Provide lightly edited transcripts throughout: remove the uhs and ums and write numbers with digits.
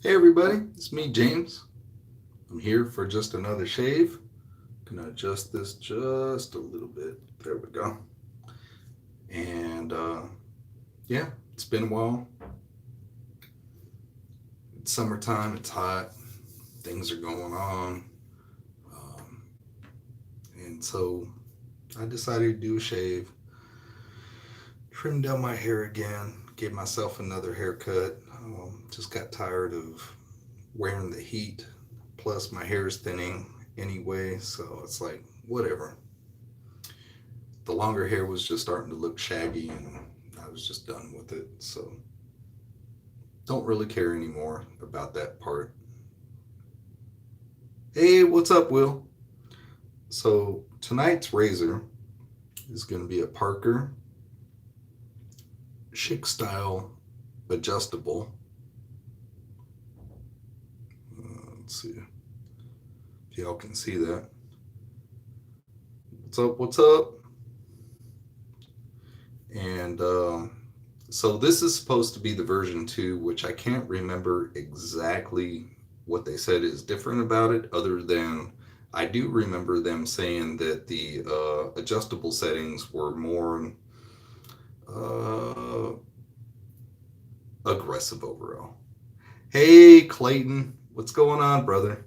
Hey everybody, it's me, James. I'm here for just another shave. Gonna adjust this just a little bit. There we go. And yeah, it's been a while. It's summertime, it's hot, things are going on. Um, and so I decided to do a shave, trim down my hair again, give myself another haircut. Just got tired of wearing the heat, plus my hair is thinning anyway, so it's like, whatever. The longer hair was just starting to look shaggy and I was just done with it. So don't really care anymore about that part. Hey, what's up, Will? So tonight's razor is going to be a Parker Chic Style adjustable. Let's see if y'all can see that. What's up? What's up? And so this is supposed to be the version 2, which I can't remember exactly what they said is different about it, other than I do remember them saying that the adjustable settings were more uh, aggressive overall. Hey, Clayton, what's going on, brother?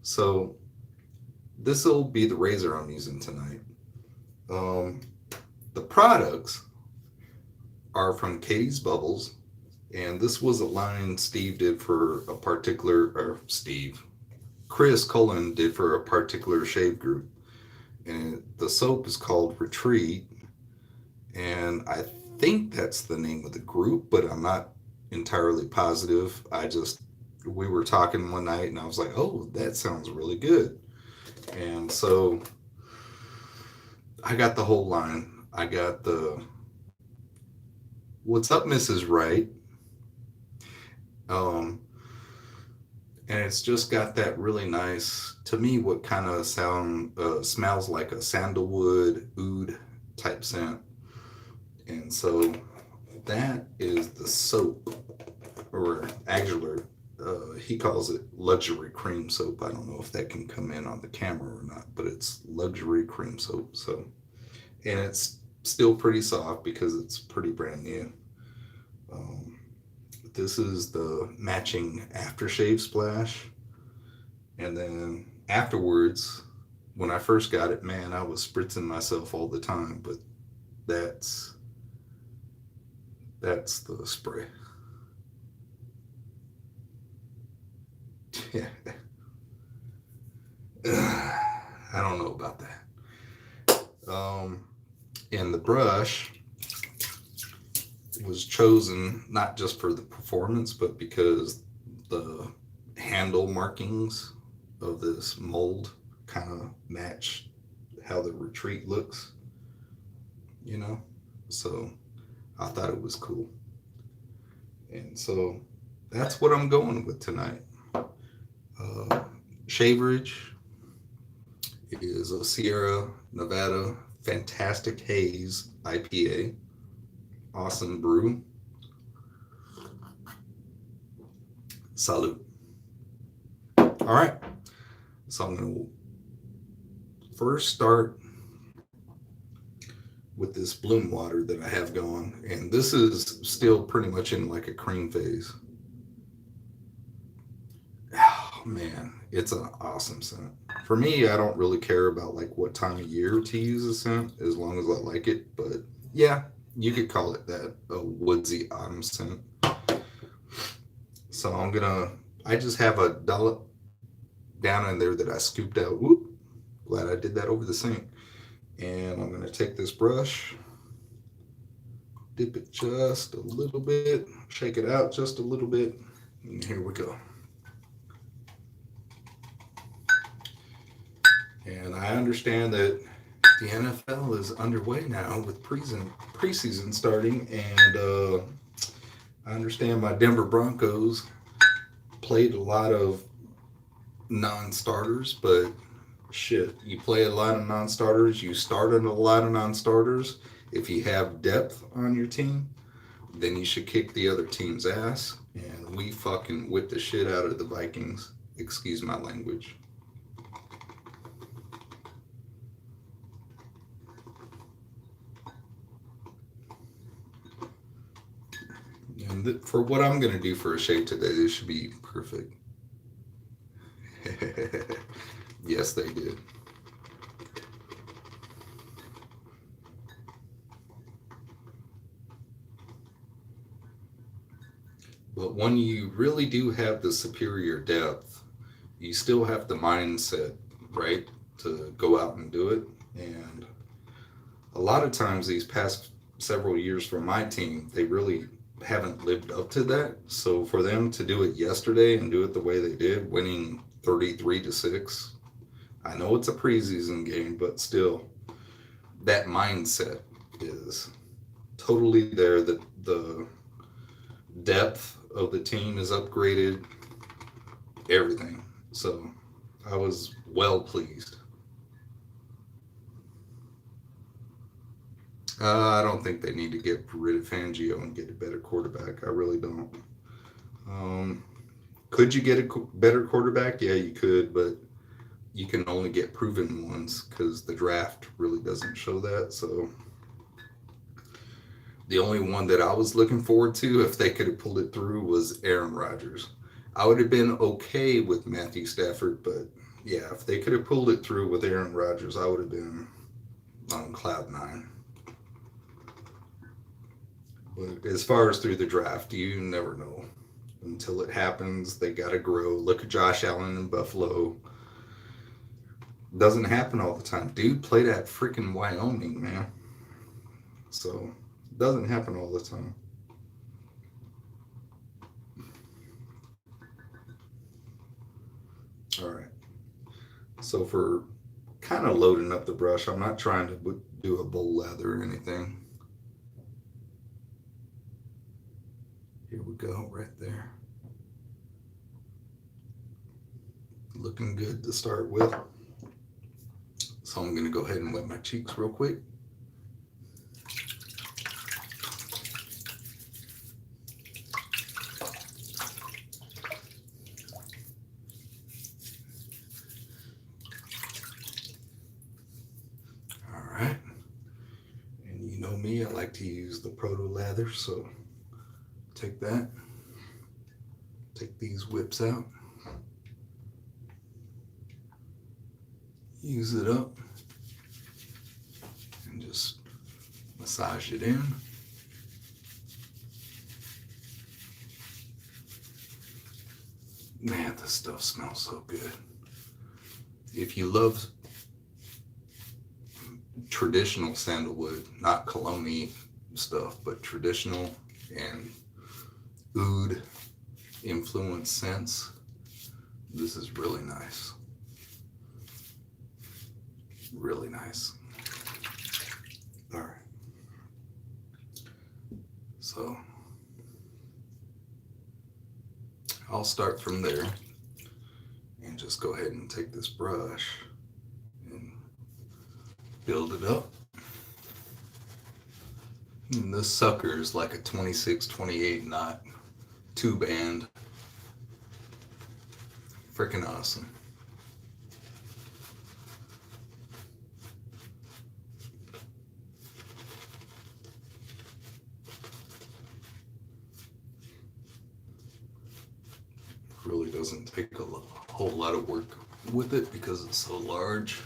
So this will be the razor I'm using tonight. Um, the products are from Katie's Bubbles, and this was a line Steve did for a particular, or Steve, Chris Cullen did for a particular shave group. And the soap is called Retreat, and I think that's the name of the group, but I'm not entirely positive. We were talking one night, and I was like, oh, that sounds really good. And so I got the whole line. I got the What's Up, Mrs. Wright. Um, and it's just got that really nice, to me, what kind of smells like a sandalwood oud type scent. And so that is the soap, or actually, he calls it luxury cream soap. I don't know if that can come in on the camera or not, but it's luxury cream soap. So, and it's still pretty soft because it's pretty brand new. Um, this is the matching aftershave splash, and then afterwards, when I first got it, man, I was spritzing myself all the time. But that's that's the spray. Yeah, I don't know about that. And the brush was chosen not just for the performance, but because the handle markings of this mold kind of match how the retreat looks, you know? So I thought it was cool. And so that's what I'm going with tonight. Uh, Shaverage is a Sierra Nevada Fantastic Haze IPA. Awesome brew. Salute. All right. So I'm going to first start with this bloom water that I have going. And this is still pretty much in like a cream phase. Oh, man, it's an awesome scent. For me, I don't really care about like what time of year to use a scent as long as I like it. But yeah, you could call it that, a woodsy autumn scent. So I just have a dollop down in there that I scooped out. Whoop, glad I did that over the sink. And I'm gonna take this brush, dip it just a little bit, shake it out just a little bit, and here we go. And I understand that the NFL is underway now with preseason starting, and I understand my Denver Broncos played a lot of non-starters, but shit, you play a lot of non-starters, you started a lot of non-starters. If you have depth on your team, then you should kick the other team's ass. And we fucking whipped the shit out of the Vikings. Excuse my language. And for what I'm going to do for a shave today, this should be perfect. Yes, they did. But when you really do have the superior depth, you still have the mindset, right, to go out and do it. And a lot of times, these past several years for my team, they really haven't lived up to that. So for them to do it yesterday and do it the way they did, winning 33-6, I know it's a preseason game, but still, that mindset is totally there. The depth of the team is upgraded, everything. So I was well pleased. I don't think they need to get rid of Fangio and get a better quarterback. I really don't. Um, could you get a better quarterback? Yeah, you could, but you can only get proven ones because the draft really doesn't show that. So the only one that I was looking forward to, if they could have pulled it through, was Aaron Rodgers. I would have been okay with Matthew Stafford, but yeah, if they could have pulled it through with Aaron Rodgers, I would have been on cloud nine. But as far as through the draft, you never know until it happens. They got to grow. Look at Josh Allen in Buffalo. Doesn't happen all the time. Dude played at freaking Wyoming, man. So it doesn't happen all the time. All right. So for kind of loading up the brush, I'm not trying to do a bull lather or anything. Here we go, right there. Looking good to start with. So I'm going to go ahead and wet my cheeks real quick. All right. And you know me, I like to use the Proto Lather, so take that. Take these whips out. Use it up and just massage it in. Man, this stuff smells so good. If you love traditional sandalwood, not cologne stuff, but traditional and oud influenced scents, this is really nice. Really nice. All right. So I'll start from there and just go ahead and take this brush and build it up. And this sucker is like a 26-28 knot 2-band. Freaking awesome. Really doesn't take a whole lot of work with it because it's so large.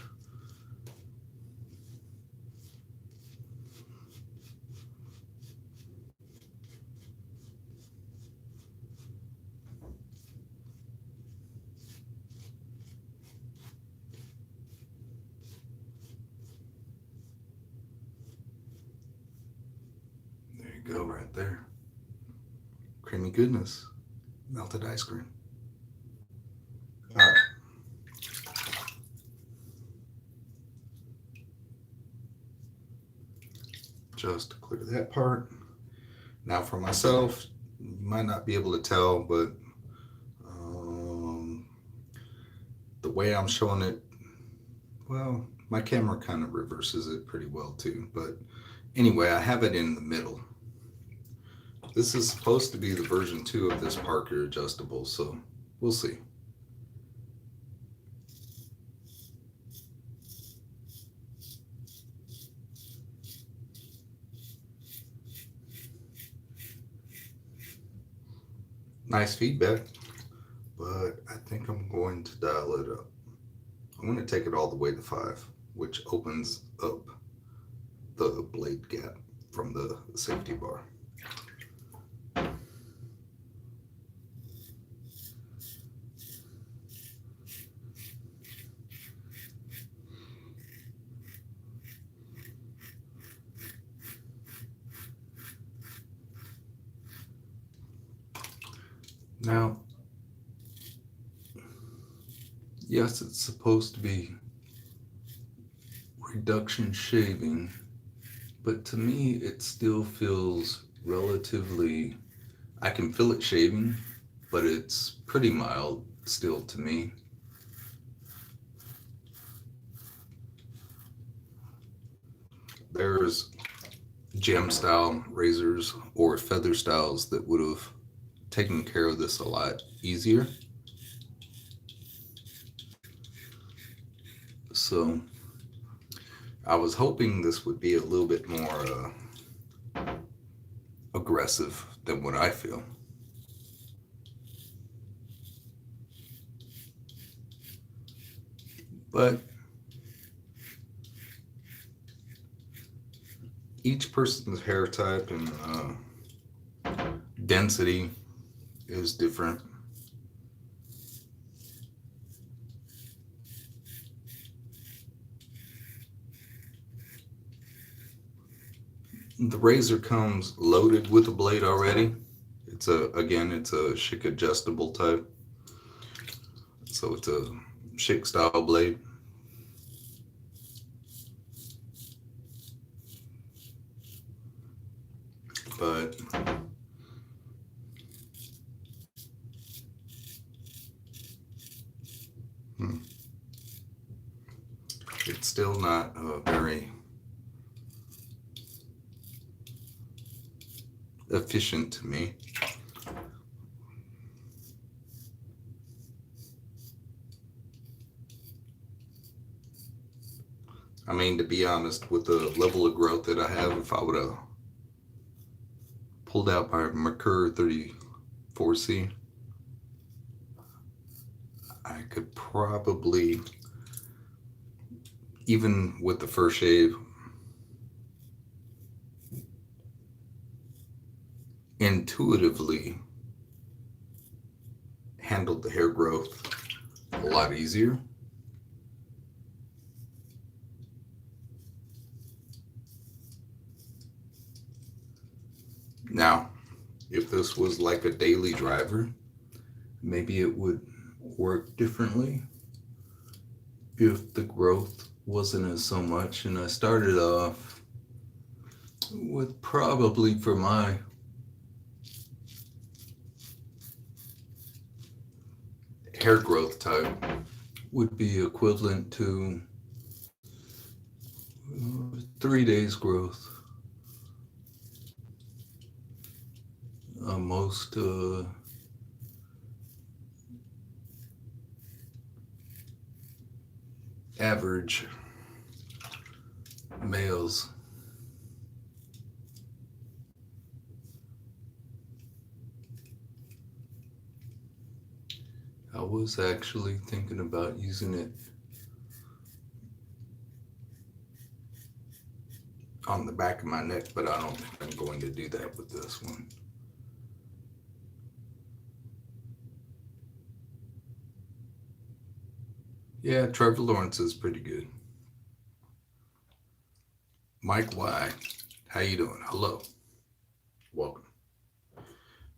There you go, right there. Creamy goodness. Melted ice cream. All right. Just clear that part. Now for myself, you might not be able to tell, but the way I'm showing it, well, my camera kind of reverses it pretty well too. But anyway, I have it in the middle. This is supposed to be the version 2 of this Parker adjustable, so we'll see. Nice feedback, but I think I'm going to dial it up. I'm going to take it all the way to 5, which opens up the blade gap from the safety bar. Now, yes, it's supposed to be reduction shaving, but to me it still feels relatively, I can feel it shaving, but it's pretty mild still to me. There's gem style razors or feather styles that would have taken care of this a lot easier. So I was hoping this would be a little bit more aggressive than what I feel. But each person's hair type and density is different. The razor comes loaded with a blade already. It's a Schick adjustable type. So it's a Schick style blade. But it's still not very efficient to me. I mean, to be honest, with the level of growth that I have, if I would have pulled out my Merkur 34C, I could probably, even with the first shave, intuitively handled the hair growth a lot easier. Now, if this was like a daily driver, maybe it would work differently if the growth wasn't as so much. And I started off with probably, for my hair growth type, would be equivalent to 3 days growth. Most average males. I was actually thinking about using it on the back of my neck, but I don't think I'm going to do that with this one. Yeah, Trevor Lawrence is pretty good. Mike Y, how you doing? Hello. Welcome.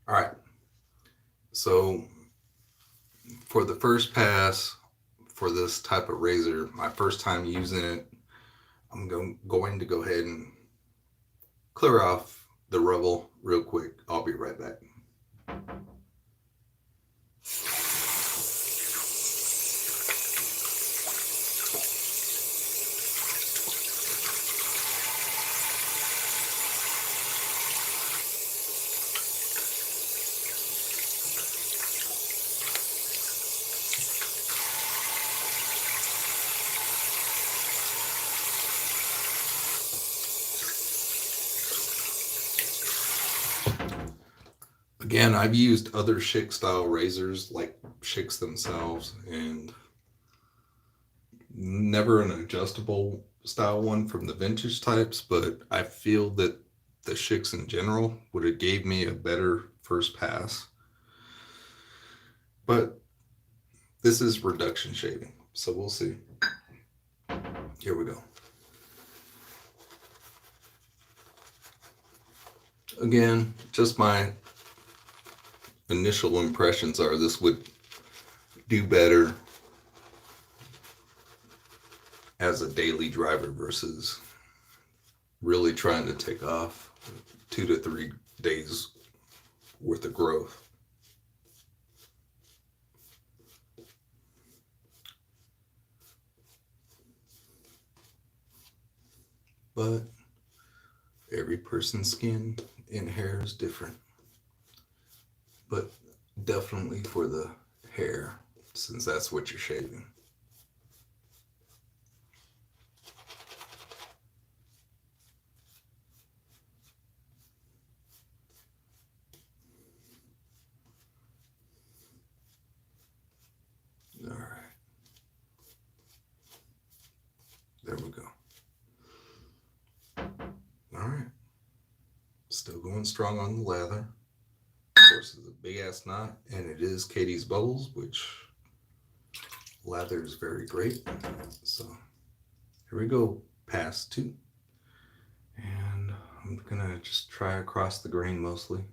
All right. So for the first pass for this type of razor, my first time using it, I'm going to go ahead and clear off the rubble real quick. I'll be right back. Again, I've used other Schick style razors like Schicks themselves, and never an adjustable style one from the vintage types, but I feel that the Schicks in general would have gave me a better first pass. But this is reduction shaving, so we'll see. Here we go. Again, just my initial impressions are this would do better as a daily driver versus really trying to take off 2 to 3 days worth of growth. But every person's skin and hair is different. But definitely for the hair, since that's what you're shaving. All right. There we go. All right. Still going strong on the lather. Of course, it's a big ass knot, and it is Katie's Bubbles, which lather is very great. So here we go, pass 2. And I'm gonna just try across the grain mostly.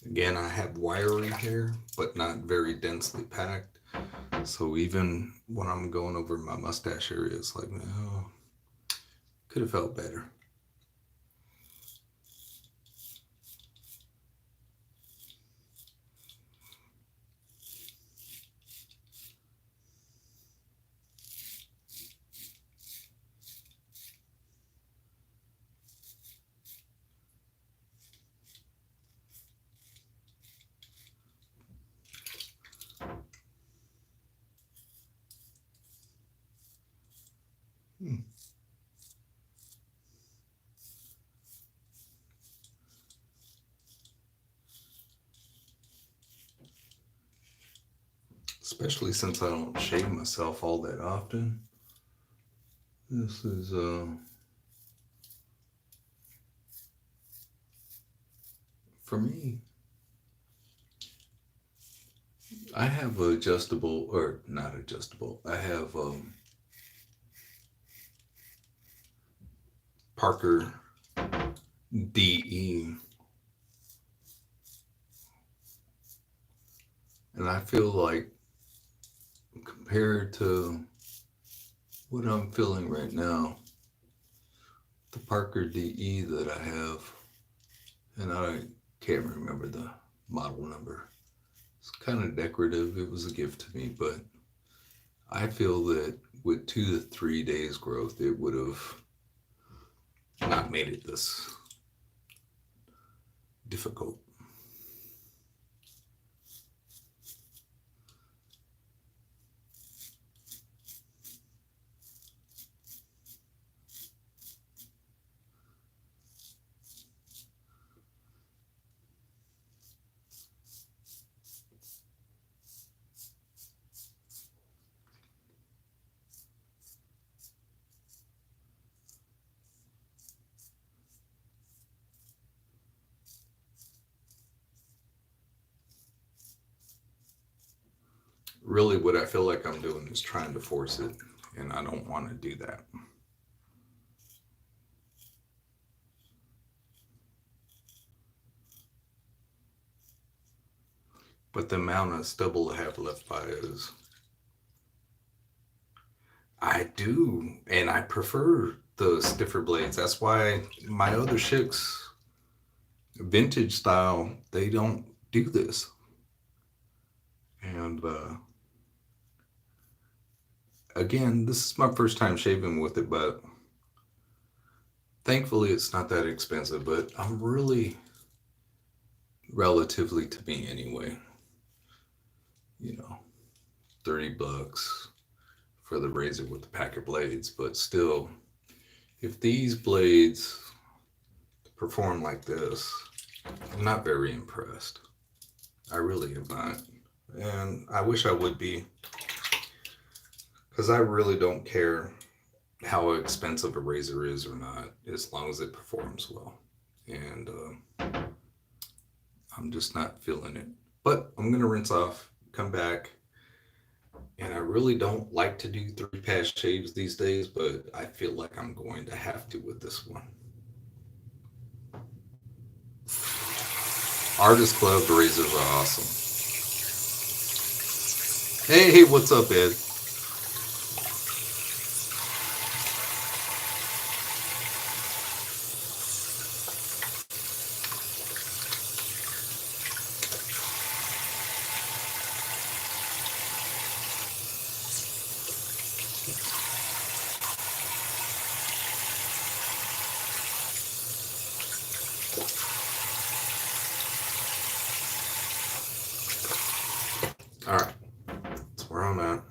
Again, I have wiry hair, but not very densely packed. So even when I'm going over my mustache area, it's like, oh, could have felt better. Especially since I don't shave myself all that often. This is for me, I have adjustable, or not adjustable, I have Parker DE, and I feel like compared to what I'm feeling right now, the Parker DE that I have, and I can't remember the model number. It's kind of decorative. It was a gift to me, but I feel that with 2 to 3 days growth, it would have not made it this difficult. Really, what I feel like I'm doing is trying to force it, and I don't want to do that. But the amount of stubble I have left by is, I do, and I prefer the stiffer blades. That's why my other Schicks vintage style, they don't do this. And again, this is my first time shaving with it, but thankfully it's not that expensive. But I'm really, relatively to me anyway, you know, $30 for the razor with the pack of blades. But still, if these blades perform like this, I'm not very impressed. I really am not. And I wish I would be, because I really don't care how expensive a razor is or not, as long as it performs well. And I'm just not feeling it. But I'm going to rinse off, come back. And I really don't like to do 3-pass shaves these days, but I feel like I'm going to have to with this one. Artist Club razors are awesome. Hey, what's up, Ed? All right, that's where I'm at.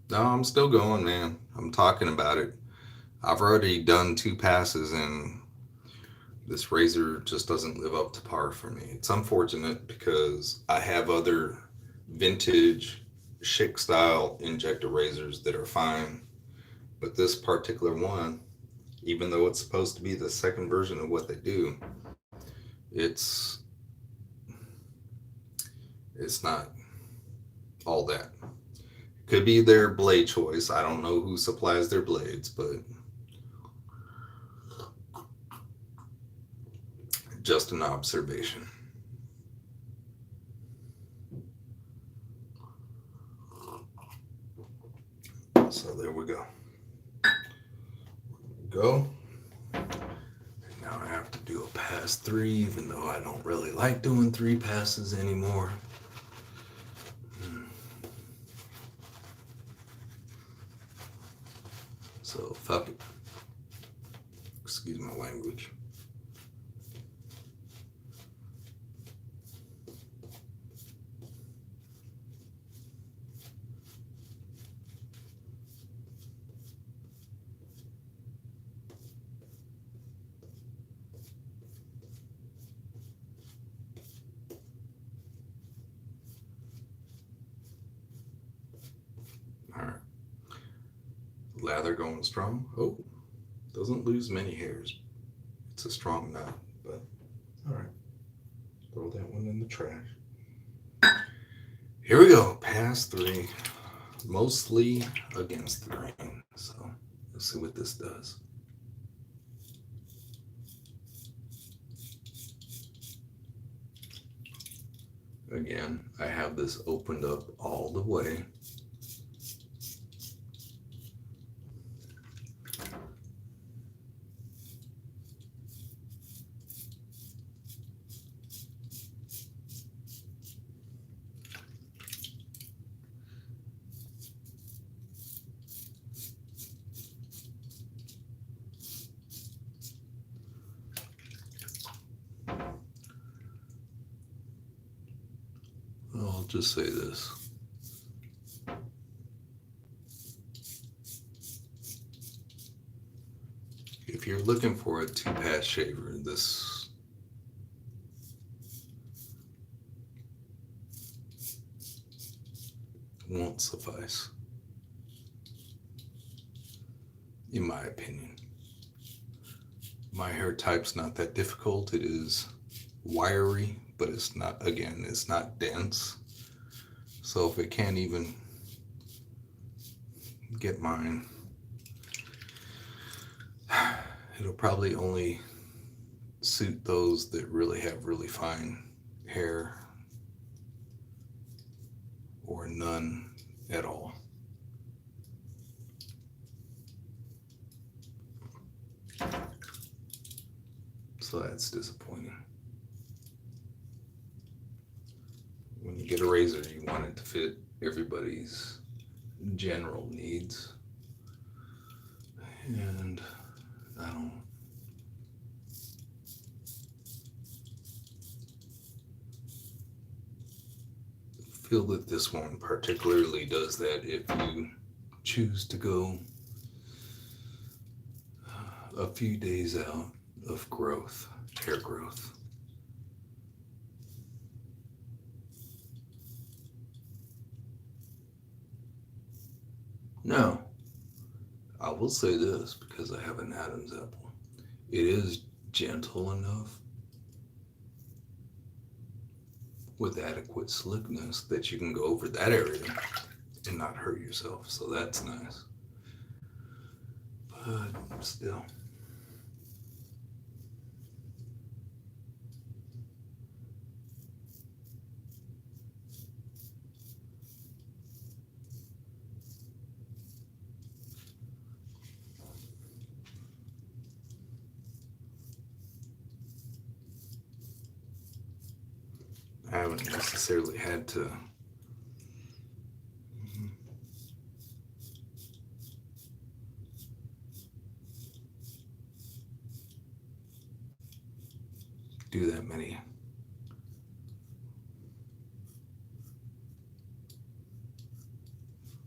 No, I'm still going, man. I'm talking about it. I've already done 2 passes, and this razor just doesn't live up to par for me. It's unfortunate because I have other vintage Schick style injector razors that are fine, but this particular one, even though it's supposed to be the second version of what they do, it's it's not all that. Could be their blade choice. I don't know who supplies their blades, but just an observation. So there we go. Go. Now I have to do a pass 3, even though I don't really like doing 3 passes anymore. So fuck it. Excuse my language. All right. Lather going strong. Oh, doesn't lose many hairs. It's a strong knot, but all right. Throw that one in the trash. Here we go. Pass 3. Mostly against the grain. So let's see what this does. Again, I have this opened up all the way. I'll just say this. If you're looking for a 2-pass shaver, this won't suffice, in my opinion. My hair type's not that difficult. It is wiry, but it's not, again, it's not dense. So if it can't even get mine, it'll probably only suit those that really have really fine hair or none at all. So that's disappointing. get a razor, you want it to fit everybody's general needs. And I don't feel that this one particularly does that if you choose to go a few days out of growth, hair growth. Now, I will say this because I have an Adam's apple. It is gentle enough with adequate slickness that you can go over that area and not hurt yourself. So that's nice. But still. I haven't necessarily had to do that many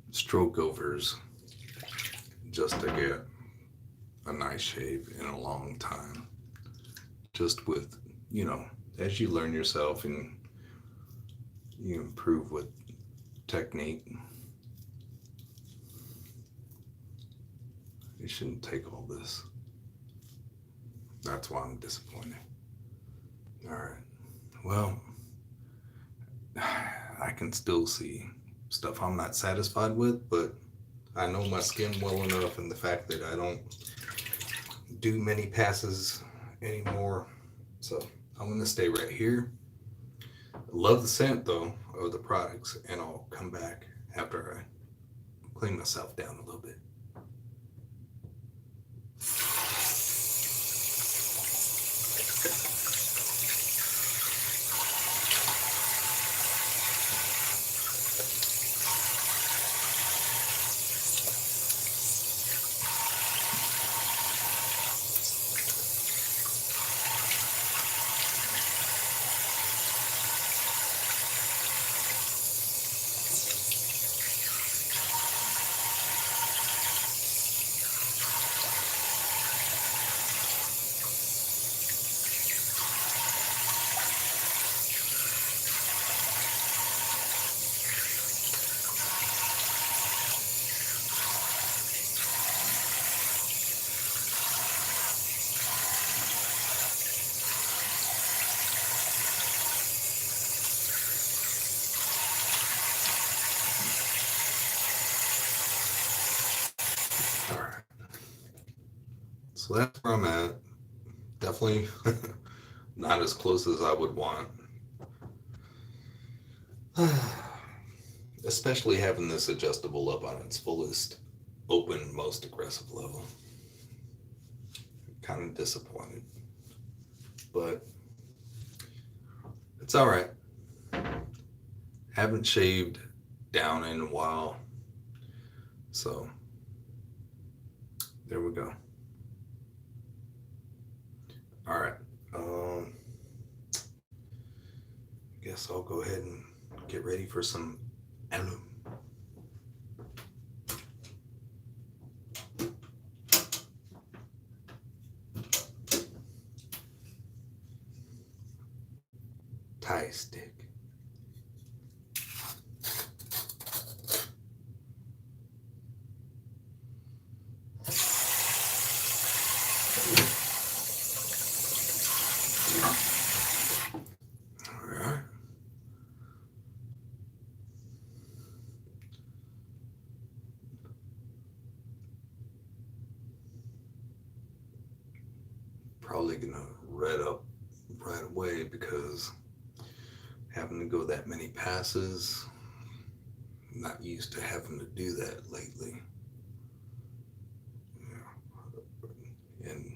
stroke overs just to get a nice shave in a long time. Just with, as you learn yourself and you improve with technique, it shouldn't take all this. That's why I'm disappointed. All right. Well, I can still see stuff I'm not satisfied with, but I know my skin well enough, and the fact that I don't do many passes anymore. So I'm going to stay right here. Love the scent, though, of the products, and I'll come back after I clean myself down a little bit. All right. So that's where I'm at. Definitely not as close as I would want. Especially having this adjustable up on its fullest, open, most aggressive level. Kind of disappointed. But it's all right. Haven't shaved down in a while. So there we go. All right. Guess I'll go ahead and get ready for some alum. Tie stick. Probably gonna red up right away because having to go that many passes, I'm not used to having to do that lately. Yeah. And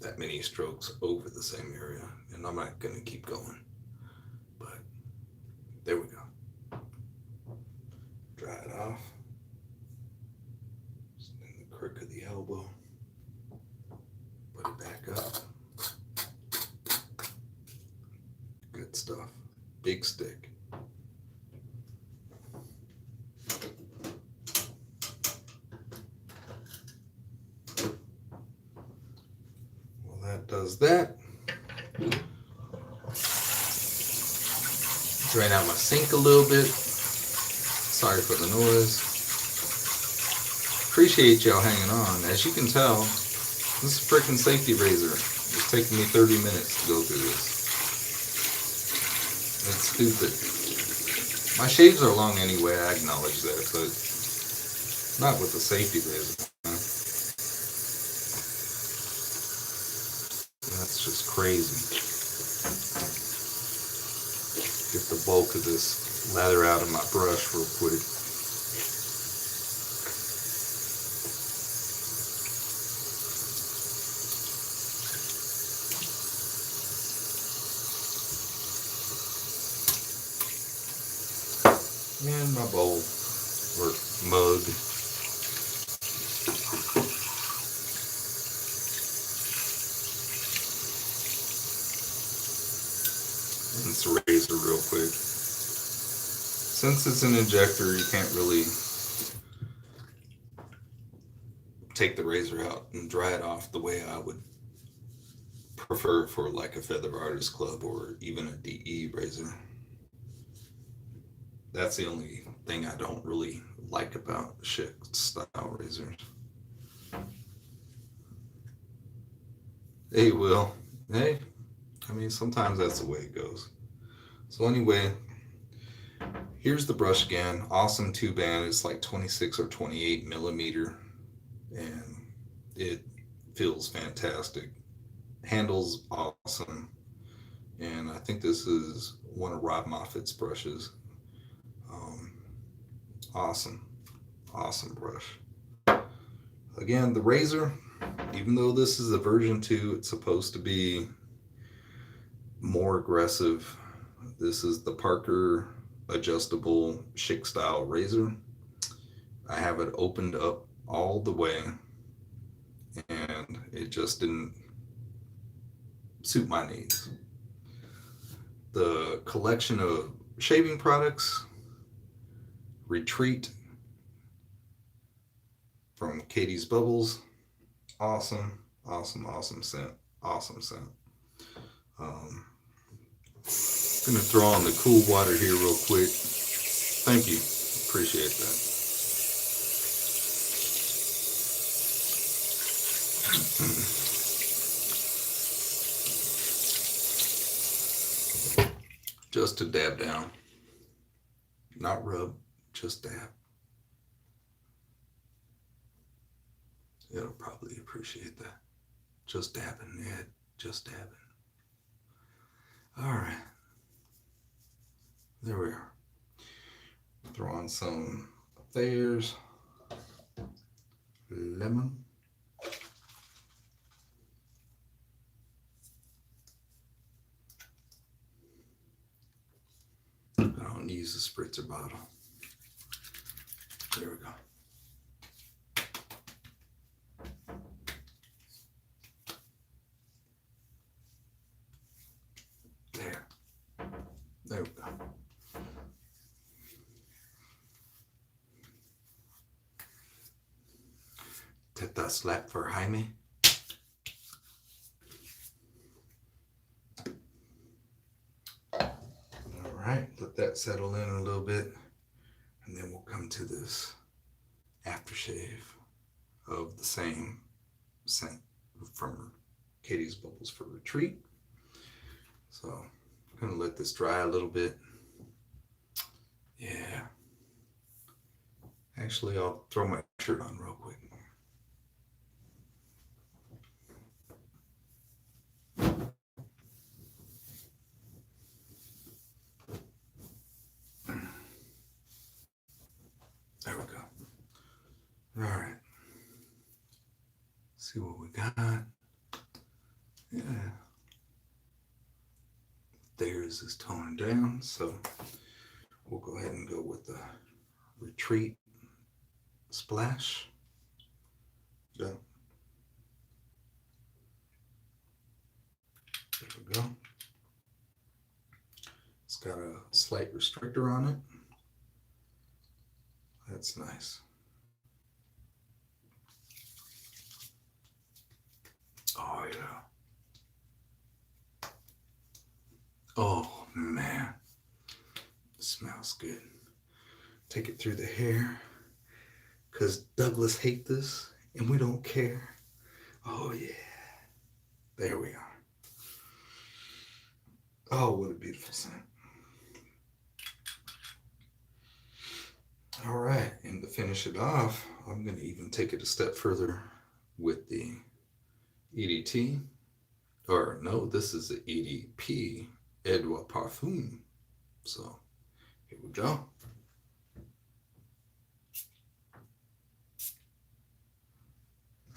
that many strokes over the same area, and I'm not gonna keep going. But there we go. stuff. Big stick. Well, that does that. Drain out my sink a little bit. Sorry for the noise. Appreciate y'all hanging on. As you can tell, this is a freaking safety razor. It's taking me 30 minutes to go through this. It's stupid. My shaves are long anyway, I acknowledge that, but not with the safety razor. That's just crazy. Get the bulk of this lather out of my brush real quick. And my bowl or mug. Rinse the razor real quick. Since it's an injector, you can't really take the razor out and dry it off the way I would prefer for like a Feather Artist Club or even a DE razor. That's the only thing I don't really like about Schick style razors. Hey, Will. Hey. I mean, sometimes that's the way it goes. So anyway, here's the brush again. Awesome 2-band. It's like 26 or 28 millimeter. And it feels fantastic. Handles awesome. And I think this is one of Rob Moffat's brushes. Awesome brush. Again, the razor, even though this is a version 2, it's supposed to be more aggressive. This is the Parker adjustable Schick style razor. I have it opened up all the way and it just didn't suit my needs. The collection of shaving products, Retreat from Katie's Bubbles, awesome scent, awesome scent. Gonna throw on the cool water here real quick. Thank you, appreciate that. Just to dab down, not rub, just dab. It'll probably appreciate that. Just dabbing, Ed, just dabbing. All right, there we are. Throw on some Thayer's lemon. I don't use the spritzer bottle. There we go. There we go. Take that slap for Jaime. All right, let that settle in a little bit, and then we'll come to this aftershave of the same scent from Katie's Bubbles for Retreat. So I'm gonna let this dry a little bit. Yeah. Actually, I'll throw my shirt on real quick. There we go. All right. See what we got. Yeah. Theirs is toning down, so we'll go ahead and go with the Retreat Splash. Yeah. There we go. got a slight restrictor on it. That's nice. Oh, yeah. Oh, man. It smells good. Take it through the hair. Because Douglas hates this and we don't care. Oh, yeah. There we are. Oh, what a beautiful scent. All right. And to finish it off, I'm going to even take it a step further with the EDT. Or no, this is the EDP Edouard Parfum. So here we go.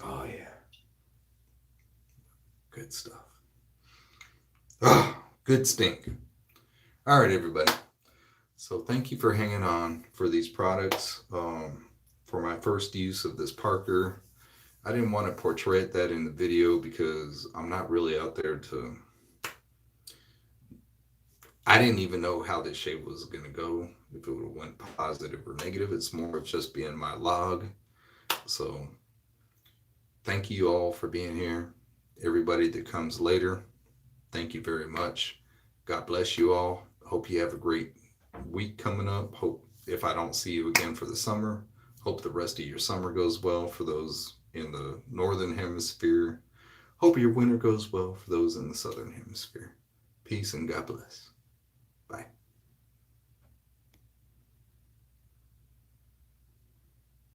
Oh, yeah. Good stuff. Ah, good stink. All right, everybody. So thank you for hanging on for these products. For my first use of this Parker, I didn't want to portray that in the video because I'm not really out there to. I didn't even know how this shave was going to go, if it would have went positive or negative. It's more of just being my log. So thank you all for being here. Everybody that comes later, thank you very much. God bless you all. Hope you have a great week coming up. Hope if I don't see you again for the summer, hope the rest of your summer goes well for those in the northern hemisphere. Hope your winter goes well for those in the southern hemisphere. Peace and God bless.